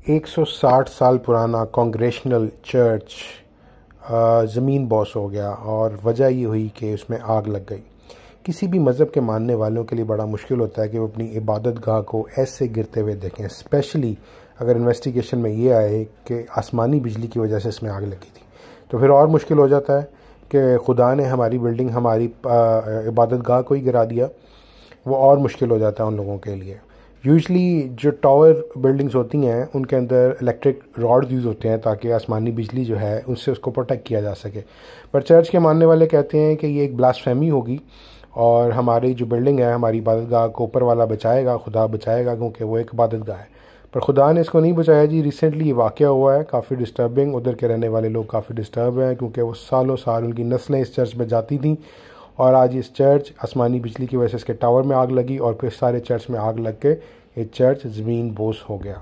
160 سال پرانا congressional church زمین بوس ہو گیا، اور وجہ یہ ہوئی کہ اس میں آگ لگ گئی۔ کسی بھی مذہب کے ماننے والوں کے لیے بڑا مشکل ہوتا ہے کہ وہ اپنی عبادت گاہ کو ایسے گرتے ہوئے دیکھیں، اسپیشلی اگر انویسٹیگیشن میں یہ آئے کہ آسمانی بجلی کی وجہ سے اس میں آگ لگی تھی، تو پھر اور مشکل ہو جاتا ہے کہ خدا نے ہماری بلڈنگ، ہماری عبادت گاہ کو ہی گرا دیا۔ وہ اور مشکل ہو جاتا ہے ان لوگوں کے لیے۔ یوزلی جو ٹاور بلڈنگز ہوتی ہیں ان کے اندر الیکٹرک راڈز یوز ہوتے ہیں تاکہ آسمانی بجلی جو ہے اس سے اس کو پروٹیکٹ کیا جا سکے، پر چرچ کے ماننے والے کہتے ہیں کہ یہ ایک بلاسفیمی ہوگی، اور ہماری جو بلڈنگ ہے، ہماری عبادت گاہ کو اوپر والا بچائے گا، خدا بچائے گا، کیونکہ وہ ایک عبادت گاہ ہے، پر خدا نے اس کو نہیں بچایا جی۔ ریسنٹلی یہ واقعہ ہوا ہے، کافی ڈسٹربنگ، ادھر کے رہنے والے لوگ کافی ڈسٹرب ہیں، کیونکہ وہ سالوں سال ان کی نسلیں اس چرچ میں جاتی تھیں، اور آج اس چرچ آسمانی بجلی کی وجہ سے اس کے ٹاور میں آگ لگی، اور پھر سارے چرچ میں آگ لگ کے یہ چرچ زمین بوس ہو گیا۔